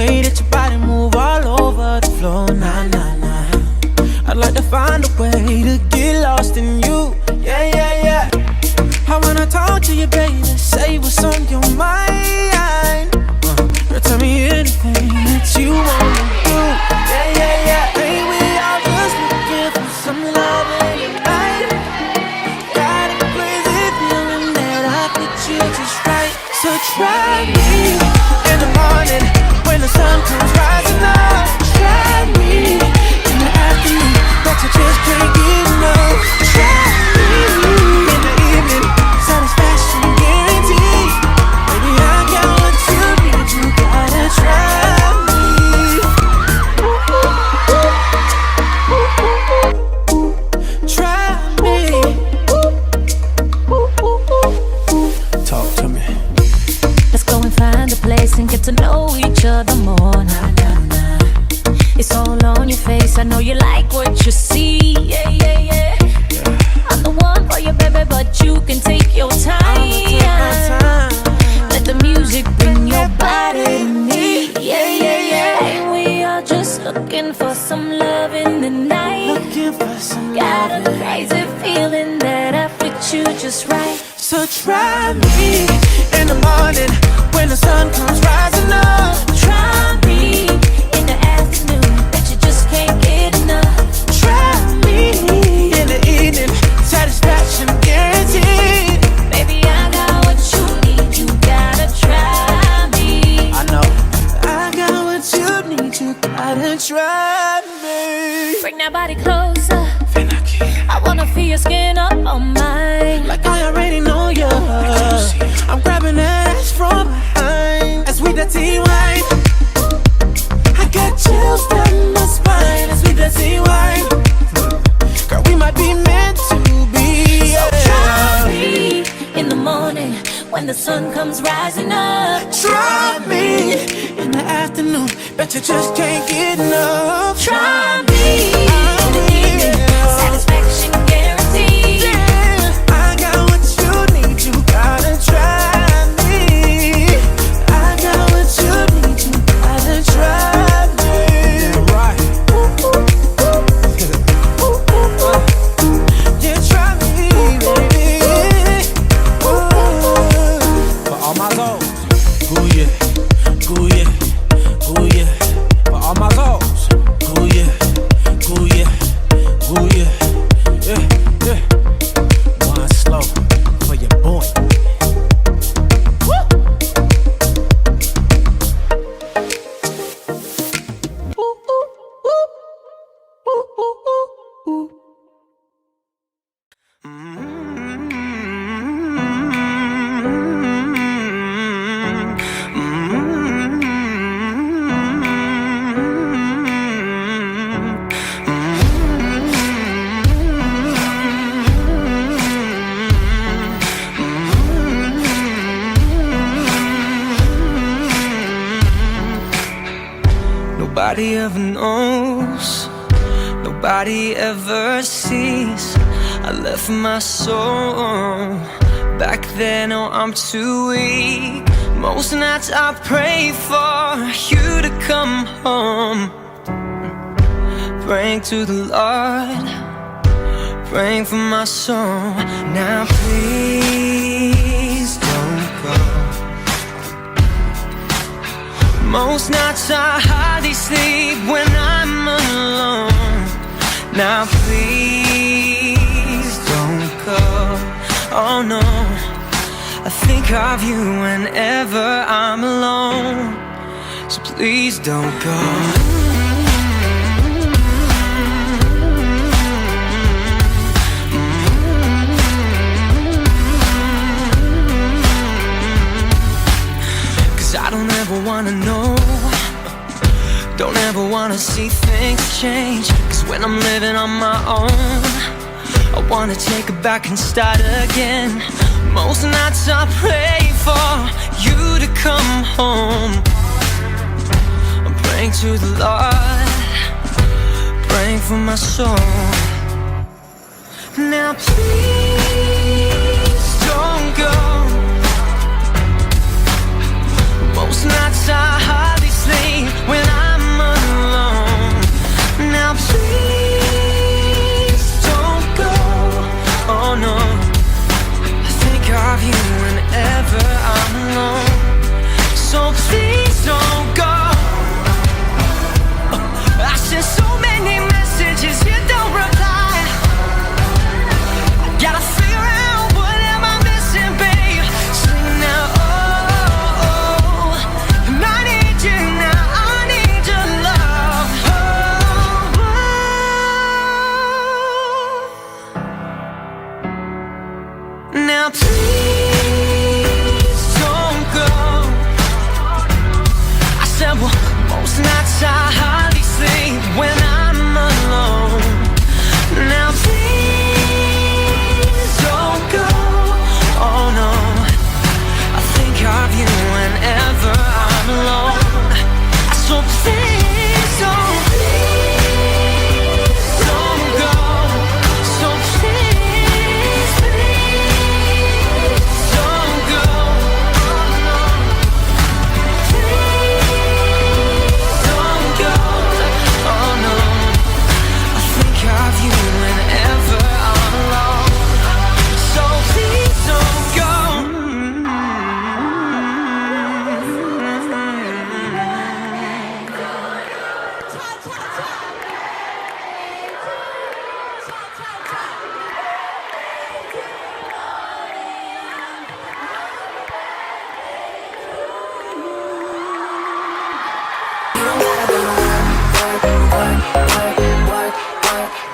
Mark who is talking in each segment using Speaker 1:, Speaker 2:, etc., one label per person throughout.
Speaker 1: way that your body move all over the floor, nah, nah, nah. I'd like to find a way to get lost in you, yeah, yeah, yeah. I wanna talk to you, baby, say what's on your mind. Girl, tell me anything that you wanna do, yeah, yeah, yeah. Ain't we all just looking for some love in the night? Got a crazy feeling that I fit you just right. So try me in the morning when the sun comes rising up. Try me in the afternoon, but you just can't get enough. Try me in the evening, satisfaction guaranteed. Baby, I got what you need, you gotta try me. Try me. Talk to me.
Speaker 2: Let's go and find a place and get to know each other more. Nah, nah, nah. It's all on your face, I know you like what you see. Yeah, yeah, yeah. I'm the one for you, baby, but you can take your time. Let the music bring your body to me. Yeah, yeah, yeah. And we are just looking for some love in the night.
Speaker 1: Looking for some
Speaker 2: Got a
Speaker 1: love.
Speaker 2: crazy feeling that I fit you just right.
Speaker 1: So try me in the morning when the sun comes rising up.
Speaker 2: Try me in the afternoon, but you just can't get enough.
Speaker 1: Try me in the evening, satisfaction guaranteed.
Speaker 2: Baby, I got what you need, you gotta try me.
Speaker 1: I know I got what you need, you gotta try me.
Speaker 2: Bring that body closer, I wanna feel your skin up on mine.
Speaker 1: Like I already know you. I'm grabbing that ass from behind as we dirty wine. I got chills down my spine as we dirty wine. Girl, we might be meant to be.
Speaker 2: So try me in the morning when the sun comes rising up.
Speaker 1: Try me in the afternoon, bet you just can't get enough.
Speaker 2: Try me in the evening, satisfaction guaranteed.
Speaker 1: Yeah, I got what you need, you gotta try me. I got what you need, you gotta try me. Right. Yeah, try me, baby. For all my goals, ooh yeah, ooh yeah, ooh yeah. For all my goals, ooh yeah, ooh yeah, ooh yeah, yeah, yeah. One slow for your boy.
Speaker 3: Nobody ever knows, nobody ever sees. I left my soul back then, oh I'm too weak. Most nights I pray for you to come home, praying to the Lord, praying for my soul. Now please don't go. Most nights I hardly sleep when I'm alone. Now please don't go. Oh no, I think of you whenever I'm alone. So please don't go. 'Cause I don't ever wanna know, don't ever wanna see things change. 'Cause when I'm living on my own, I wanna take it back and start again. Most nights I pray for you to come home. I'm praying to the Lord, praying for my soul. Now please don't go. Most nights I hardly sleep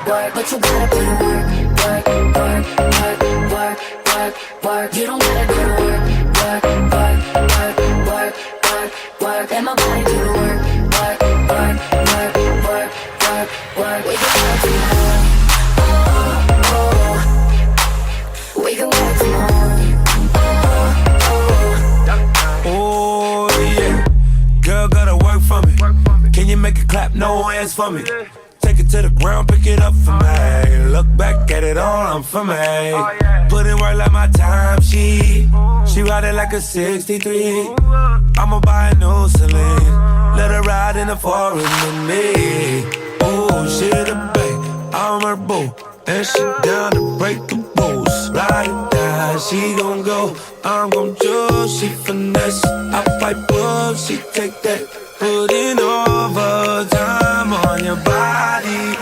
Speaker 2: work, but you gotta put in work, work, work, work, work, work, work. You don't gotta go to work, work, work, work, work, work, work. Let my body do the work, work, work, work, work, work, work. We can work tomorrow, oh, oh. We can work tomorrow, oh, oh.
Speaker 4: Oh yeah, girl gotta work for me. Can you make it clap? No hands for me. Take it to the ground, pick it up for me. Look back at it all, I'm for me. Put in work like my time sheet. She ride it like a 63. I'ma buy a new Celine. Let her ride in the foreign with me. Oh, she the babe, I'm her boo. And she down to break the rules. Ride or die, she gon' go. I'm gon' choose, she finesse. I fight bulls, she take that. Put in overtime on your body.